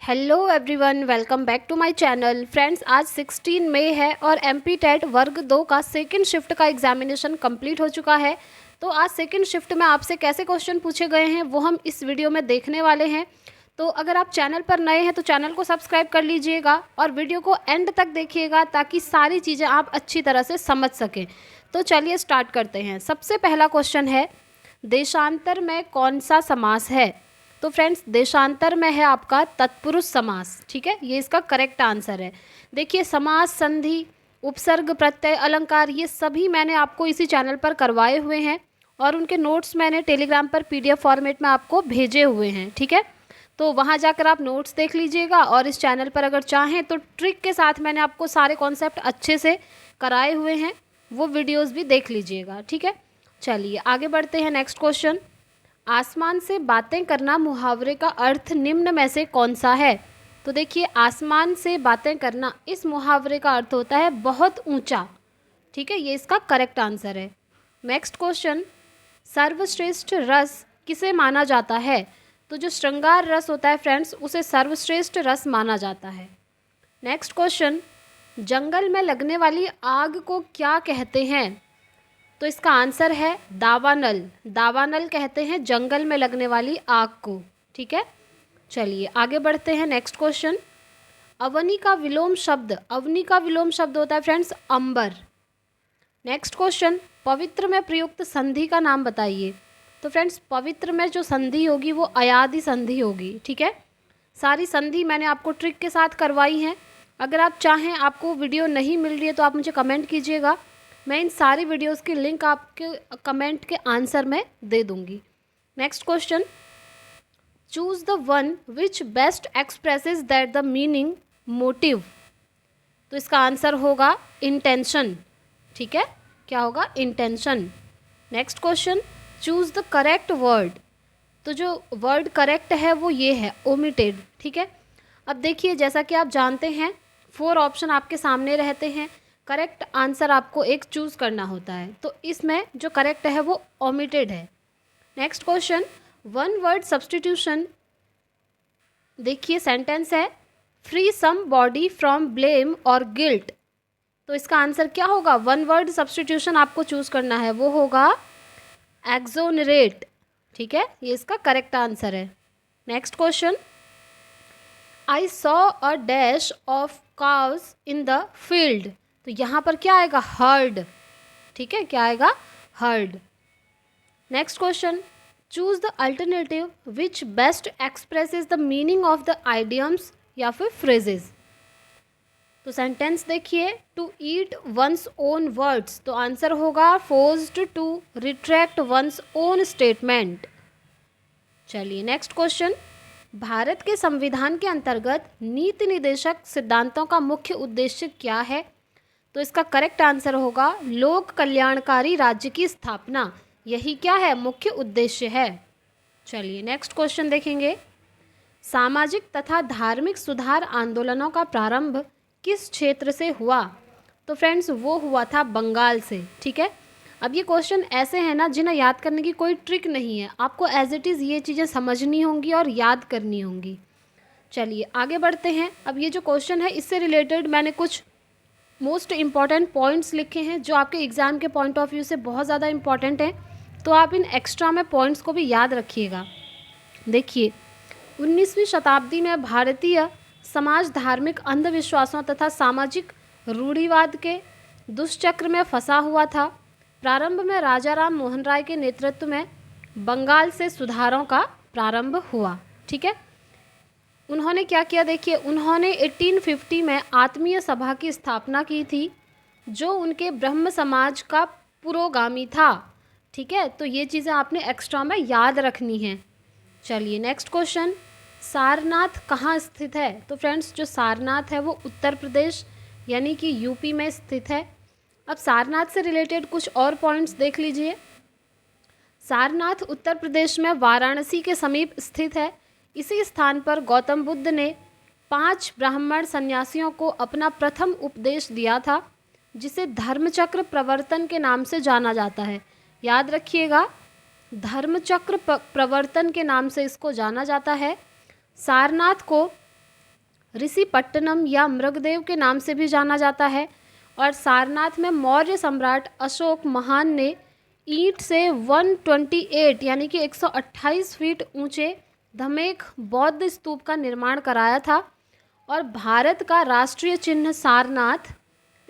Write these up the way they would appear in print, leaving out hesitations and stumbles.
Hello everyone, welcome back to my channel. Friends, आज 16 मई है और एमपी टेट वर्ग 2 का सेकंड शिफ्ट का एग्जामिनेशन कंप्लीट हो चुका है। तो आज सेकंड शिफ्ट में आपसे कैसे क्वेश्चन पूछे गए हैं वो हम इस वीडियो में देखने वाले हैं। तो अगर आप चैनल पर नए हैं तो चैनल को सब्सक्राइब कर लीजिएगा और वीडियो को एंड तक देखिएगा ताकि सारी चीज़ें आप अच्छी तरह से समझ सकें। तो चलिए स्टार्ट करते हैं। सबसे पहला क्वेश्चन है, देशांतर में कौन सा समास है? तो फ्रेंड्स, देशांतर में है आपका तत्पुरुष समास। ठीक है, ये इसका करेक्ट आंसर है। देखिए, समास, संधि, उपसर्ग, प्रत्यय, अलंकार, ये सभी मैंने आपको इसी चैनल पर करवाए हुए हैं और उनके नोट्स मैंने टेलीग्राम पर पीडीएफ फॉर्मेट में आपको भेजे हुए हैं। ठीक है, तो वहाँ जाकर आप नोट्स देख लीजिएगा और इस चैनल पर अगर चाहें तो ट्रिक के साथ मैंने आपको सारे कॉन्सेप्ट अच्छे से कराए हुए हैं, वो वीडियोज़ भी देख लीजिएगा। ठीक है, चलिए आगे बढ़ते हैं। नेक्स्ट क्वेश्चन, आसमान से बातें करना मुहावरे का अर्थ निम्न में से कौन सा है? तो देखिए, आसमान से बातें करना, इस मुहावरे का अर्थ होता है बहुत ऊंचा। ठीक है, ये इसका करेक्ट आंसर है। नेक्स्ट क्वेश्चन, सर्वश्रेष्ठ रस किसे माना जाता है? तो जो श्रृंगार रस होता है फ्रेंड्स, उसे सर्वश्रेष्ठ रस माना जाता है। नेक्स्ट क्वेश्चन, जंगल में लगने वाली आग को क्या कहते हैं? तो इसका आंसर है दावानल। दावानल कहते हैं जंगल में लगने वाली आग को। ठीक है, चलिए आगे बढ़ते हैं। नेक्स्ट क्वेश्चन, अवनी का विलोम शब्द, अवनी का विलोम शब्द होता है फ्रेंड्स अंबर। नेक्स्ट क्वेश्चन, पवित्र में प्रयुक्त संधि का नाम बताइए। तो फ्रेंड्स, पवित्र में जो संधि होगी वो अयादि संधि होगी। ठीक है, सारी संधि मैंने आपको ट्रिक के साथ करवाई हैं। अगर आप चाहें, आपको वीडियो नहीं मिल रही है तो आप मुझे कमेंट कीजिएगा, मैं इन सारी वीडियोस की लिंक आपके कमेंट के आंसर में दे दूंगी। Next question, choose the one which best expresses that the meaning motive. तो इसका आंसर होगा इंटेंशन। ठीक है, क्या होगा? Intention. Next question, choose the correct word. तो जो वर्ड करेक्ट है वो ये है ओमिटेड। ठीक है, अब देखिए, जैसा कि आप जानते हैं 4 ऑप्शन आपके सामने रहते हैं, करेक्ट आंसर आपको एक चूज़ करना होता है, तो इसमें जो करेक्ट है वो ओमिटेड है। Next question, one word substitution. देखिए, सेंटेंस है free some body from blame और गिल्ट। तो इसका आंसर क्या होगा? वन वर्ड सब्सटीट्यूशन आपको चूज़ करना है, वो होगा एक्सोनरेट। ठीक है, ये इसका करेक्ट आंसर है। Next question, I saw a dash of cows in the field. तो यहाँ पर क्या आएगा? हर्ड। ठीक है, क्या आएगा? Heard. Next question, choose the alternative which best expresses the meaning of the idioms या फिर फ्रेजेस। तो सेंटेंस देखिए, to eat one's own words. तो आंसर होगा forced to retract one's own statement. चलिए नेक्स्ट क्वेश्चन, भारत के संविधान के अंतर्गत नीति निदेशक सिद्धांतों का मुख्य उद्देश्य क्या है? तो इसका करेक्ट आंसर होगा लोक कल्याणकारी राज्य की स्थापना। यही क्या है? मुख्य उद्देश्य है। चलिए नेक्स्ट क्वेश्चन देखेंगे, सामाजिक तथा धार्मिक सुधार आंदोलनों का प्रारंभ किस क्षेत्र से हुआ? तो फ्रेंड्स, वो हुआ था बंगाल से। ठीक है, अब ये क्वेश्चन ऐसे हैं ना जिन्हें याद करने की कोई ट्रिक नहीं है, आपको एज इट इज़ ये चीज़ें समझनी होंगी और याद करनी होंगी। चलिए आगे बढ़ते हैं। अब ये जो क्वेश्चन है इससे रिलेटेड मैंने कुछ मोस्ट इम्पॉर्टेंट पॉइंट्स लिखे हैं जो आपके एग्ज़ाम के पॉइंट ऑफ व्यू से बहुत ज़्यादा इम्पॉर्टेंट हैं, तो आप इन एक्स्ट्रा में पॉइंट्स को भी याद रखिएगा। देखिए, 19वीं शताब्दी में भारतीय समाज धार्मिक अंधविश्वासों तथा सामाजिक रूढ़िवाद के दुष्चक्र में फंसा हुआ था। प्रारंभ में राजा राम मोहन राय के नेतृत्व में बंगाल से सुधारों का प्रारंभ हुआ। ठीक है, उन्होंने क्या किया? देखिए, उन्होंने 1850 में आत्मीय सभा की स्थापना की थी जो उनके ब्रह्म समाज का पुरोगामी था। ठीक है, तो ये चीज़ें आपने एक्स्ट्रा में याद रखनी है। चलिए नेक्स्ट क्वेश्चन, सारनाथ कहाँ स्थित है? तो फ्रेंड्स, जो सारनाथ है वो उत्तर प्रदेश यानी कि यूपी में स्थित है। अब सारनाथ से रिलेटेड कुछ और पॉइंट्स देख लीजिए। सारनाथ उत्तर प्रदेश में वाराणसी के समीप स्थित है। इसी स्थान पर गौतम बुद्ध ने 5 ब्राह्मण सन्यासियों को अपना प्रथम उपदेश दिया था, जिसे धर्मचक्र प्रवर्तन के नाम से जाना जाता है। याद रखिएगा, धर्मचक्र प्रवर्तन के नाम से इसको जाना जाता है। सारनाथ को ऋषिपट्टनम या मृगदेव के नाम से भी जाना जाता है। और सारनाथ में मौर्य सम्राट अशोक महान ने ईंट से 128 यानी कि 128 फीट ऊंचे धमेख बौद्ध स्तूप का निर्माण कराया था। और भारत का राष्ट्रीय चिन्ह सारनाथ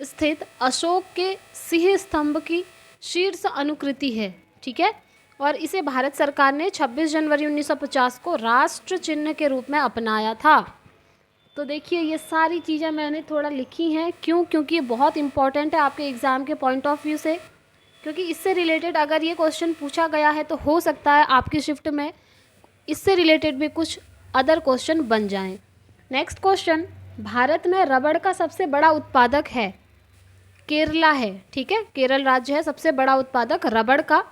स्थित अशोक के सिंह स्तंभ की शीर्ष अनुकृति है। ठीक है, और इसे भारत सरकार ने 26 जनवरी 1950 को राष्ट्र चिन्ह के रूप में अपनाया था। तो देखिए ये सारी चीज़ें मैंने थोड़ा लिखी हैं, क्यों? क्योंकि ये बहुत इंपॉर्टेंट है आपके एग्ज़ाम के पॉइंट ऑफ व्यू से, क्योंकि इससे रिलेटेड अगर ये क्वेश्चन पूछा गया है तो हो सकता है आपकी शिफ्ट में इससे रिलेटेड भी कुछ अदर क्वेश्चन बन जाएं। नेक्स्ट क्वेश्चन, भारत में रबड़ का सबसे बड़ा उत्पादक है केरला है। ठीक है, केरल राज्य है सबसे बड़ा उत्पादक रबड़ का।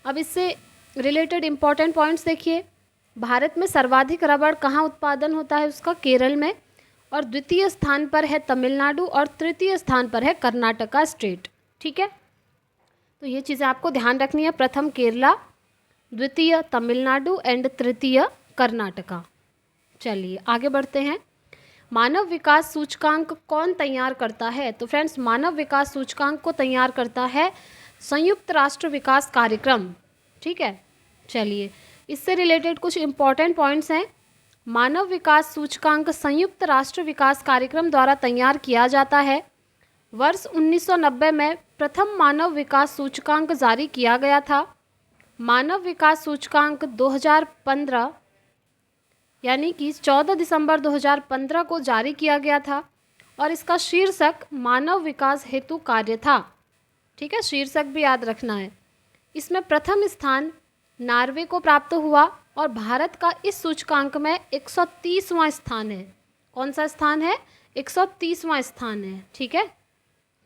अब इससे रिलेटेड इंपॉर्टेंट पॉइंट्स देखिए, भारत में सर्वाधिक रबड़ कहाँ उत्पादन होता है? उसका केरल में, और द्वितीय स्थान पर है तमिलनाडु, और तृतीय स्थान पर है कर्नाटका स्टेट। ठीक है, तो ये चीज़ें आपको ध्यान रखनी है, प्रथम केरला, द्वितीय तमिलनाडु एंड तृतीय कर्नाटका। चलिए आगे बढ़ते हैं। मानव विकास सूचकांक कौन तैयार करता है? तो फ्रेंड्स मानव विकास सूचकांक को तैयार करता है संयुक्त राष्ट्र विकास कार्यक्रम। ठीक है, चलिए इससे रिलेटेड कुछ इंपॉर्टेंट पॉइंट्स हैं। मानव विकास सूचकांक संयुक्त राष्ट्र विकास कार्यक्रम द्वारा तैयार किया जाता है। वर्ष 1990 में प्रथम मानव विकास सूचकांक जारी किया गया था। मानव विकास सूचकांक 2015 यानी कि 14 दिसंबर 2015 को जारी किया गया था, और इसका शीर्षक मानव विकास हेतु कार्य था। ठीक है, शीर्षक भी याद रखना है। इसमें प्रथम स्थान नॉर्वे को प्राप्त हुआ, और भारत का इस सूचकांक में 130वां स्थान है। कौन सा स्थान है? 130वां स्थान है। ठीक है,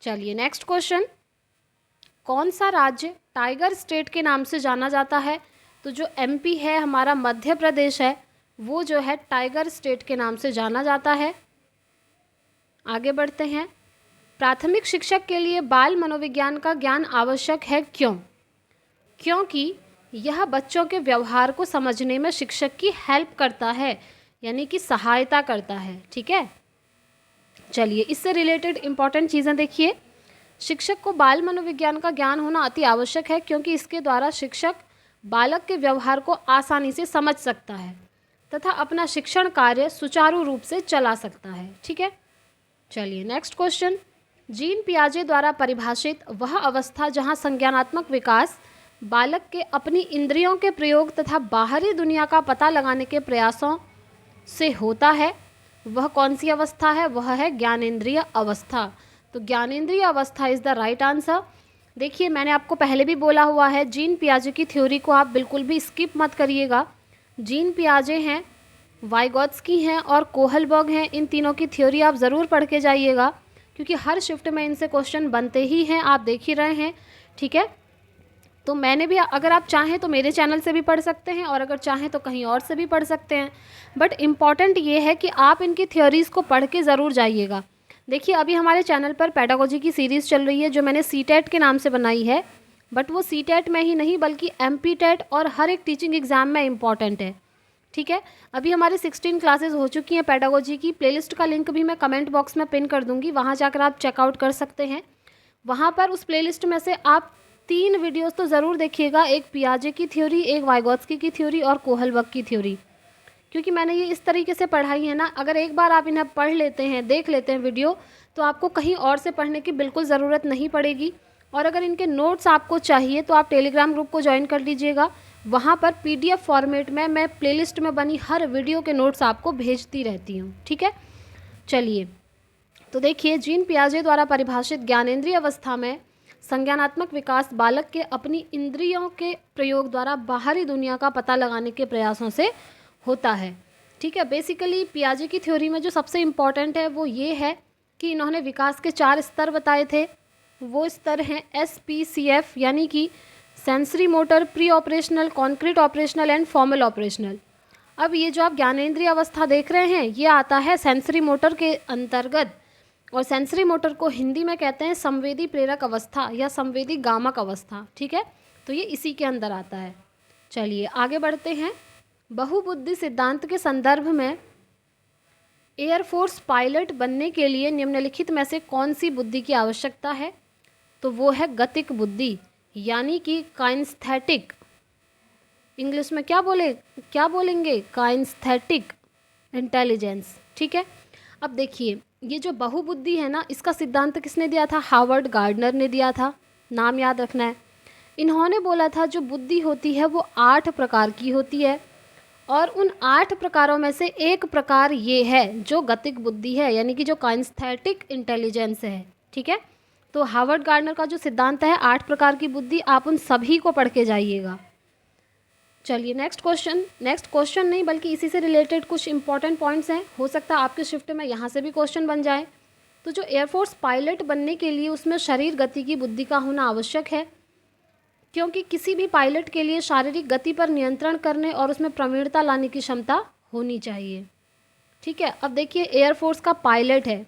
चलिए नेक्स्ट क्वेश्चन, कौन सा राज्य टाइगर स्टेट के नाम से जाना जाता है? तो जो एमपी है हमारा, मध्य प्रदेश है, वो जो है टाइगर स्टेट के नाम से जाना जाता है। आगे बढ़ते हैं। प्राथमिक शिक्षक के लिए बाल मनोविज्ञान का ज्ञान आवश्यक है, क्यों? क्योंकि यह बच्चों के व्यवहार को समझने में शिक्षक की हेल्प करता है, यानी कि सहायता करता है। ठीक है, चलिए इससे रिलेटेड इंपॉर्टेंट चीज़ें देखिए। शिक्षक को बाल मनोविज्ञान का ज्ञान होना अति आवश्यक है, क्योंकि इसके द्वारा शिक्षक बालक के व्यवहार को आसानी से समझ सकता है तथा अपना शिक्षण कार्य सुचारू रूप से चला सकता है। ठीक है, चलिए नेक्स्ट क्वेश्चन, जीन पियाजे द्वारा परिभाषित वह अवस्था जहां संज्ञानात्मक विकास बालक के अपनी इंद्रियों के प्रयोग तथा बाहरी दुनिया का पता लगाने के प्रयासों से होता है, वह कौन सी अवस्था है? वह है ज्ञानेंद्रिय अवस्था। तो ज्ञानेंद्रिय अवस्था इज़ द राइट आंसर। देखिए मैंने आपको पहले भी बोला हुआ है, जीन पियाजे की थ्योरी को आप बिल्कुल भी स्किप मत करिएगा। जीन पियाजे हैं, वाइगोत्स्की हैं और कोहलबर्ग हैं, इन तीनों की थ्योरी आप ज़रूर पढ़ के जाइएगा, क्योंकि हर शिफ्ट में इनसे क्वेश्चन बनते ही हैं, आप देख ही रहे हैं। ठीक है, तो मैंने भी, अगर आप चाहें तो मेरे चैनल से भी पढ़ सकते हैं, और अगर चाहें तो कहीं और से भी पढ़ सकते हैं, बट इम्पॉर्टेंट ये है कि आप इनकी थ्योरीज़ को पढ़ के ज़रूर जाइएगा। देखिए अभी हमारे चैनल पर पेडागोजी की सीरीज़ चल रही है, जो मैंने सीटेट के नाम से बनाई है, बट वो सीटेट में ही नहीं बल्कि एमपीटेट और हर एक टीचिंग एग्ज़ाम में इम्पॉर्टेंट है। ठीक है, अभी हमारी 16 क्लासेस हो चुकी हैं पेडागोजी की। प्लेलिस्ट का लिंक भी मैं कमेंट बॉक्स में पिन कर दूंगी, वहाँ जाकर आप चेकआउट कर सकते हैं। वहाँ पर उस प्लेलिस्ट में से आप 3 वीडियोस तो ज़रूर देखिएगा, एक पियाजे की थ्योरी, एक वाइगोत्स्की की थ्योरी और कोहलबर्ग की थ्योरी, क्योंकि मैंने ये इस तरीके से पढ़ाई है ना, अगर एक बार आप इन्हें पढ़ लेते हैं, देख लेते हैं वीडियो, तो आपको कहीं और से पढ़ने की बिल्कुल ज़रूरत नहीं पड़ेगी। और अगर इनके नोट्स आपको चाहिए तो आप टेलीग्राम ग्रुप को ज्वाइन कर लीजिएगा, वहाँ पर PDF फॉर्मेट में मैं प्लेलिस्ट में बनी हर वीडियो के नोट्स आपको भेजती रहती हूँ। ठीक है, चलिए तो देखिए, जीन पियाजे द्वारा परिभाषित ज्ञानेंद्रिय अवस्था में संज्ञानात्मक विकास बालक के अपनी इंद्रियों के प्रयोग द्वारा बाहरी दुनिया का पता लगाने के प्रयासों से होता है। ठीक है, बेसिकली पियाजे की थ्योरी में जो सबसे इम्पॉर्टेंट है वो ये है कि इन्होंने विकास के 4 स्तर बताए थे। वो स्तर हैं SPCF, यानी कि sensory motor, pre operational, concrete operational and formal operational. अब ये जो आप ज्ञानेंद्रिय अवस्था देख रहे हैं, ये आता है सेंसरी मोटर के अंतर्गत, और सेंसरी मोटर को हिंदी में कहते हैं संवेदी प्रेरक अवस्था या संवेदी गामक अवस्था। ठीक है, तो ये इसी के अंदर आता है। चलिए आगे बढ़ते हैं। बहुबुद्धि सिद्धांत के संदर्भ में एयरफोर्स पायलट बनने के लिए निम्नलिखित में से कौन सी बुद्धि की आवश्यकता है? तो वो है गतिक बुद्धि, यानी कि काइनेस्थेटिक। इंग्लिश में क्या बोलेंगे? Kinesthetic intelligence. ठीक है। अब देखिए, ये जो बहुबुद्धि है ना, इसका सिद्धांत किसने दिया था? हार्वर्ड गार्डनर ने दिया था। नाम याद रखना है। इन्होंने बोला था जो बुद्धि होती है वो 8 प्रकार की होती है, और उन 8 प्रकारों में से एक प्रकार ये है जो गतिक बुद्धि है, यानी कि जो काइनेस्थेटिक इंटेलिजेंस है। ठीक है। तो हार्वर्ड गार्डनर का जो सिद्धांत है 8 प्रकार की बुद्धि, आप उन सभी को पढ़ के जाइएगा। चलिए नेक्स्ट क्वेश्चन नहीं बल्कि इसी से रिलेटेड कुछ इंपॉर्टेंट पॉइंट्स हैं, हो सकता है आपके शिफ्ट में यहाँ से भी क्वेश्चन बन जाए। तो जो एयरफोर्स पायलट बनने के लिए उसमें शरीर गति की बुद्धि का होना आवश्यक है, क्योंकि किसी भी पायलट के लिए शारीरिक गति पर नियंत्रण करने और उसमें प्रवीणता लाने की क्षमता होनी चाहिए। ठीक है। अब देखिए, एयरफोर्स का पायलट है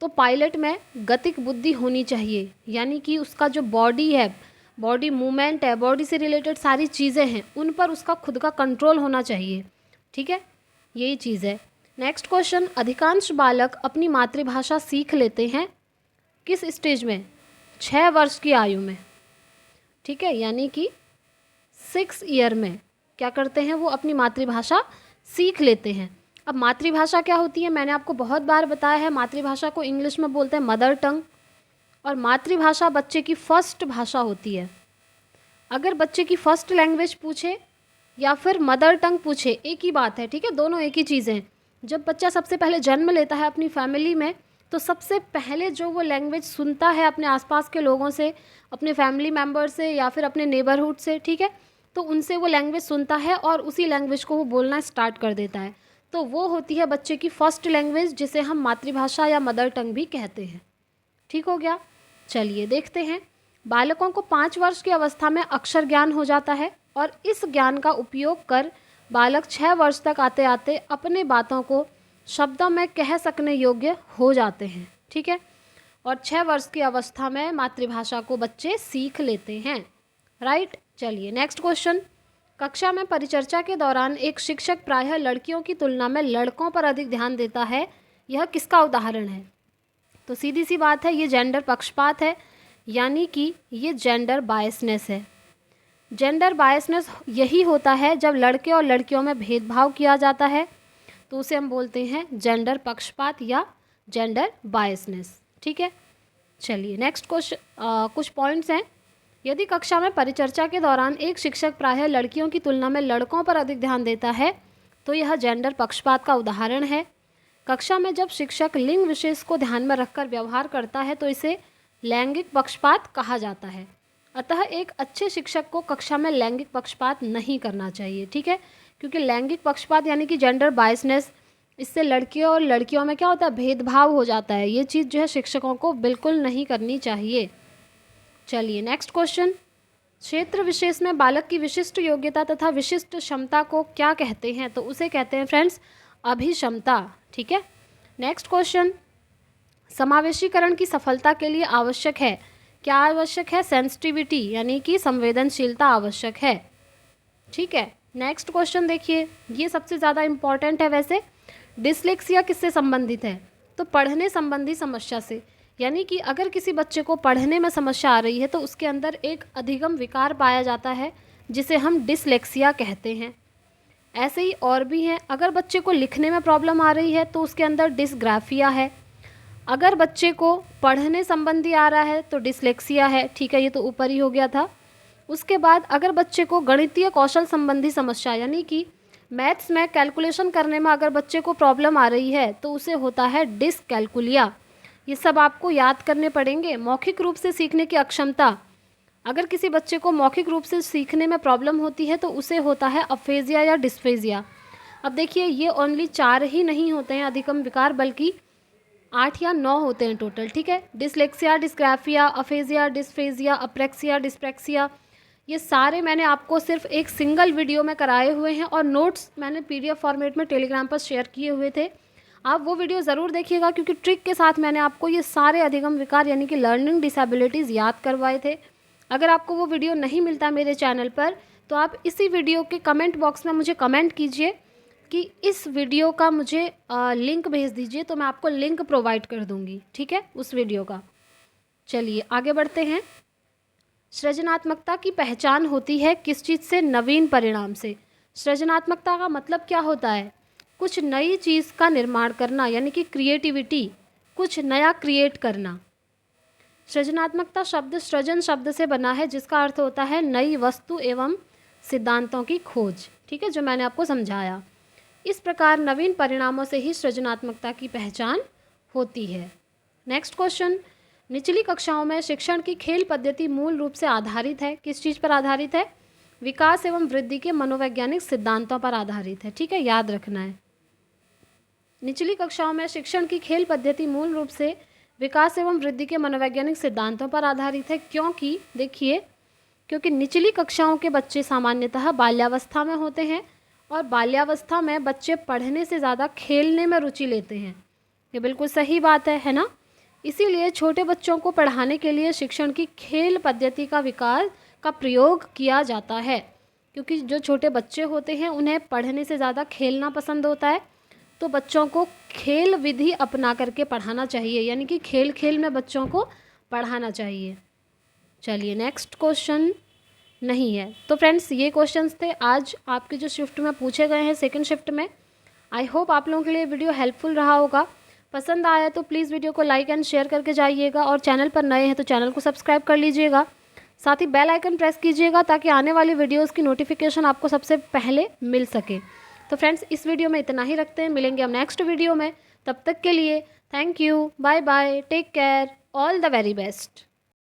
तो पायलट में गतिक बुद्धि होनी चाहिए, यानी कि उसका जो बॉडी है, बॉडी मूवमेंट है, बॉडी से रिलेटेड सारी चीज़ें हैं, उन पर उसका खुद का कंट्रोल होना चाहिए। ठीक है, यही चीज़ है। नेक्स्ट क्वेश्चन, अधिकांश बालक अपनी मातृभाषा सीख लेते हैं किस स्टेज में? 6 वर्ष की आयु में। ठीक है, यानी कि 6 ईयर में क्या करते हैं? वो अपनी मातृभाषा सीख लेते हैं। अब मातृभाषा क्या होती है? मैंने आपको बहुत बार बताया है, मातृभाषा को इंग्लिश में बोलते हैं मदर टंग, और मातृभाषा बच्चे की फर्स्ट भाषा होती है। अगर बच्चे की फर्स्ट लैंग्वेज पूछे या फिर मदर टंग पूछे, एक ही बात है। ठीक है, दोनों एक ही चीज़ें हैं। जब बच्चा सबसे पहले जन्म लेता है अपनी फैमिली में, तो सबसे पहले जो वो लैंग्वेज सुनता है अपने आसपास के लोगों से, अपने फैमिली मेम्बर से या फिर अपने नेबरहुड से, ठीक है, तो उनसे वो लैंग्वेज सुनता है और उसी लैंग्वेज को वो बोलना स्टार्ट कर देता है। तो वो होती है बच्चे की फर्स्ट लैंग्वेज, जिसे हम मातृभाषा या मदर टंग भी कहते हैं। ठीक हो गया। चलिए देखते हैं। बालकों को 5 वर्ष की अवस्था में अक्षर ज्ञान हो जाता है, और इस ज्ञान का उपयोग कर बालक 6 वर्ष तक आते आते अपने बातों को शब्दों में कह सकने योग्य हो जाते हैं। ठीक है, और 6 वर्ष की अवस्था में मातृभाषा को बच्चे सीख लेते हैं। राइट। चलिए नेक्स्ट क्वेश्चन, कक्षा में परिचर्चा के दौरान एक शिक्षक प्रायः लड़कियों की तुलना में लड़कों पर अधिक ध्यान देता है, यह किसका उदाहरण है? तो सीधी सी बात है, ये जेंडर पक्षपात है, यानी कि ये जेंडर बायसनेस है। जेंडर बायसनेस यही होता है जब लड़के और लड़कियों में भेदभाव किया जाता है, तो उसे हम बोलते हैं जेंडर पक्षपात या जेंडर बायसनेस। ठीक है। चलिए नेक्स्ट क्वेश्चन, कुछ पॉइंट्स हैं। यदि कक्षा में परिचर्चा के दौरान एक शिक्षक प्रायः लड़कियों की तुलना में लड़कों पर अधिक ध्यान देता है, तो यह जेंडर पक्षपात का उदाहरण है। कक्षा में जब शिक्षक लिंग विशेष को ध्यान में रखकर व्यवहार करता है तो इसे लैंगिक पक्षपात कहा जाता है। अतः एक अच्छे शिक्षक को कक्षा में लैंगिक पक्षपात नहीं करना चाहिए। ठीक है, क्योंकि लैंगिक पक्षपात यानी कि जेंडर बायसनेस, इससे लड़कियों और लड़कियों में क्या होता है? भेदभाव हो जाता है। ये चीज़ जो है शिक्षकों को बिल्कुल नहीं करनी चाहिए। चलिए नेक्स्ट क्वेश्चन, क्षेत्र विशेष में बालक की विशिष्ट योग्यता तथा विशिष्ट क्षमता को क्या कहते हैं? तो उसे कहते हैं फ्रेंड्स अभिक्षमता। ठीक है। नेक्स्ट क्वेश्चन, समावेशीकरण की सफलता के लिए आवश्यक है, क्या आवश्यक है? सेंसिटिविटी यानी कि संवेदनशीलता आवश्यक है। ठीक है। नेक्स्ट क्वेश्चन देखिए, ये सबसे ज़्यादा इम्पॉर्टेंट है। वैसे डिसलेक्सिया किससे संबंधित है? तो पढ़ने संबंधी समस्या से, यानी कि अगर किसी बच्चे को पढ़ने में समस्या आ रही है तो उसके अंदर एक अधिगम विकार पाया जाता है, जिसे हम डिसलेक्सिया कहते हैं। ऐसे ही और भी हैं। अगर बच्चे को लिखने में प्रॉब्लम आ रही है तो उसके अंदर डिसग्राफिया है। अगर बच्चे को पढ़ने संबंधी आ रहा है तो डिसलेक्सिया है। ठीक है, ये तो ऊपर ही हो गया था। उसके बाद अगर बच्चे को गणितीय कौशल संबंधी समस्या, यानी कि मैथ्स में कैलकुलेशन करने में अगर बच्चे को प्रॉब्लम आ रही है तो उसे होता है डिसकैलकुलिया। ये सब आपको याद करने पड़ेंगे। मौखिक रूप से सीखने की अक्षमता, अगर किसी बच्चे को मौखिक रूप से सीखने में प्रॉब्लम होती है तो उसे होता है अफेजिया या डिस्फेजिया। अब देखिए, ये ओनली 4 ही नहीं होते हैं अधिगम विकार, बल्कि 8 या 9 होते हैं टोटल। ठीक है, dyslexia, dysgraphia, aphasia, dysphagia, apraxia, dyspraxia, ये सारे मैंने आपको सिर्फ एक सिंगल वीडियो में कराए हुए हैं, और नोट्स मैंने PDF फॉर्मेट में टेलीग्राम पर शेयर किए हुए थे। आप वो वीडियो ज़रूर देखिएगा, क्योंकि ट्रिक के साथ मैंने आपको ये सारे अधिगम विकार यानी कि लर्निंग डिसेबिलिटीज़ याद करवाए थे। अगर आपको वो वीडियो नहीं मिलता मेरे चैनल पर, तो आप इसी वीडियो के कमेंट बॉक्स में मुझे कमेंट कीजिए, कि इस वीडियो का मुझे लिंक भेज दीजिए, तो मैं आपको लिंक प्रोवाइड कर दूँगी, ठीक है, उस वीडियो का। चलिए आगे बढ़ते हैं। सृजनात्मकता की पहचान होती है किस चीज़ से? नवीन परिणाम से। सृजनात्मकता का मतलब क्या होता है? कुछ नई चीज़ का निर्माण करना, यानी कि क्रिएटिविटी, कुछ नया क्रिएट करना। सृजनात्मकता शब्द सृजन शब्द से बना है, जिसका अर्थ होता है नई वस्तु एवं सिद्धांतों की खोज, ठीक है, जो मैंने आपको समझाया। इस प्रकार नवीन परिणामों से ही सृजनात्मकता की पहचान होती है। नेक्स्ट क्वेश्चन, निचली कक्षाओं में शिक्षण की खेल पद्धति मूल रूप से आधारित है, किस चीज़ पर आधारित है? विकास एवं वृद्धि के मनोवैज्ञानिक सिद्धांतों पर आधारित है, ठीक है, याद रखना है। निचली कक्षाओं में शिक्षण की खेल पद्धति मूल रूप से विकास एवं वृद्धि के मनोवैज्ञानिक सिद्धांतों पर आधारित है, क्योंकि देखिए, क्योंकि निचली कक्षाओं के बच्चे सामान्यतः बाल्यावस्था में होते हैं और बाल्यावस्था में बच्चे पढ़ने से ज़्यादा खेलने में रुचि लेते हैं। ये बिल्कुल सही बात है ना? इसीलिए छोटे बच्चों को पढ़ाने के लिए शिक्षण की खेल पद्धति का विकास का प्रयोग किया जाता है, क्योंकि जो छोटे बच्चे होते हैं उन्हें पढ़ने से ज़्यादा खेलना पसंद होता है, तो बच्चों को खेल विधि अपना करके पढ़ाना चाहिए, यानी कि खेल खेल में बच्चों को पढ़ाना चाहिए। चलिए नेक्स्ट क्वेश्चन नहीं है। तो फ्रेंड्स, ये क्वेश्चंस थे आज आपके जो शिफ्ट में पूछे गए हैं, सेकंड शिफ्ट में। आई होप आप लोगों के लिए वीडियो हेल्पफुल रहा होगा। पसंद आया तो प्लीज़ वीडियो को लाइक एंड शेयर करके जाइएगा, और चैनल पर नए हैं तो चैनल को सब्सक्राइब कर लीजिएगा। साथ ही बेल आइकन प्रेस कीजिएगा ताकि आने वाली वीडियोज़ की नोटिफिकेशन आपको सबसे पहले मिल सके। तो फ्रेंड्स, इस वीडियो में इतना ही रखते हैं, मिलेंगे हम नेक्स्ट वीडियो में। तब तक के लिए thank you, bye bye, take care, all the very best.